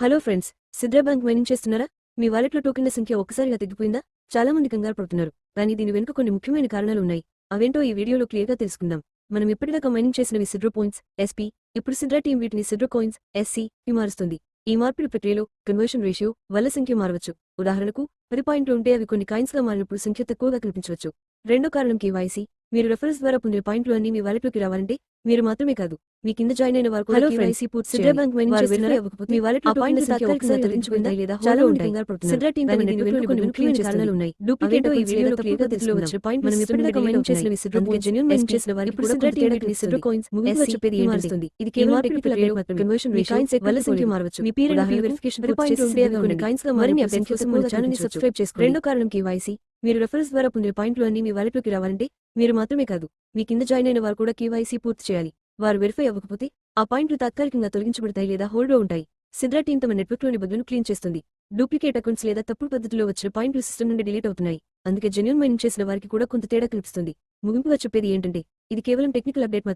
Hello friends, Sidra bank mining చేస్తున్నారా? మీ వాలెట్లో టోకెన్ల సంఖ్య ఒక్కసారిగా తగ్గిపోయిందా? చాలా మంది కంగారు పడుతున్నారు. కానీ దీని వెనుక కొన్ని ముఖ్యమైన కారణాలు ఉన్నాయి. అవేంటో ఈ వీడియోలో క్లియర్గా తెలుసుకుందాం. మనం ఇప్పటిదాకా మైనింగ్ చేసినవి సిడ్రో పాయింట్స్, ఎస్పీ. ఇప్పుడు సిద్రా టీం వీటిని సిడ్రో కాయిన్స్, ఎస్సీ కి మారుస్తుంది. ఈ మార్పిడి ప్రక్రియలో కన్వర్షన్ రేషియో వల్ల సంఖ్య మారవచ్చు. ఉదాహరణకు 10 పాయింట్లు ఉంటే అవి కొన్ని కాయిన్స్గా మారినప్పుడు సంఖ్య తక్కువగా కనిపించవచ్చు. రెండో కారణం కేవైసీ. మీరు రెఫరెన్స్ ద్వారా పొందిన పాయింట్లు అన్ని మీ వాలెట్లోకి రావాలంటే మీరు మాత్రమే కాదు, మీ కింద జాయిన్ అయిన వారు కూడా కేవైసీ పూర్తి చేయాలి. సిద్రా బ్యాంక్ మైనింగ్ చేస్తున్నారా? మీ వాలెట్లో టోకెన్ల సంఖ్య ఒక్కసారిగా తగ్గించుకుందా లేదా చాలా మంది కంగారు పడుతున్నారు. సిద్రా టీం దాని వెనుక కొన్ని ముఖ్యమైన కారణాలు ఉన్నాయి. డూప్లికేట్ ఈ వీడియోలో క్లియర్గా తెలుసుకుందాం. మనం ఇప్పటిదాకా మైనింగ్ చేసినవి సిడ్రో పాయింట్స్, జెన్యూన్ మైనింగ్ చేసిన వారికి ఇప్పుడు సిద్రా టీం వీటిని సిడ్రో కాయిన్స్, ముగింపుగా చెప్పేది ఏంటంటే ఇది కేవలం టెక్నికల్ అప్డేట్ మాత్రమే. కన్వర్షన్ రేషియో వల్ల సంఖ్య మారవచ్చు. మీ పీరియడ్ వెరిఫికేషన్ పూర్తి చేసి అవి కొన్ని కాయిన్స్గా మరిన్ని అప్డేట్స్ కోసం మన ఛానల్ని సబ్స్క్రైబ్ చేసుకోండి. రెండో కారణం కేవైసీ. మీరు రెఫరెన్స్ ద్వారా పొందిన పాయింట్లు అన్ని మీ వాలెట్లోకి రావాలంటే మీరు మాత్రమే కాదు, మీ కింద జాయిన్ అయిన వారు కూడా కేవైసీ పూర్తి చేయాలి. వారు వెరిఫై అవ్వకపోతే ఆ పాయింట్లు తాత్కాలికంగా తొలగించబడతాయి లేదా హోల్డ్లో ఉంటాయి. సిద్రా టీం తమ నెట్వర్క్లోని బగ్లను క్లీన్ చేస్తుంది. డూప్లికేట్ అకౌంట్స్ లేదా తప్పుడు పద్ధతిలో వచ్చిన పాయింట్లు సిస్టమ్ నుండి డిలీట్ అవుతున్నాయి. అందుకే జెన్యూన్ మైనింగ్ చేసిన వారికి కూడా కొంత తేడా కనిపిస్తుంది. ముగింపుగా చెప్పేది ఏంటంటే ఇది కేవలం టెక్నికల్ అప్డేట్ మాత్రమే.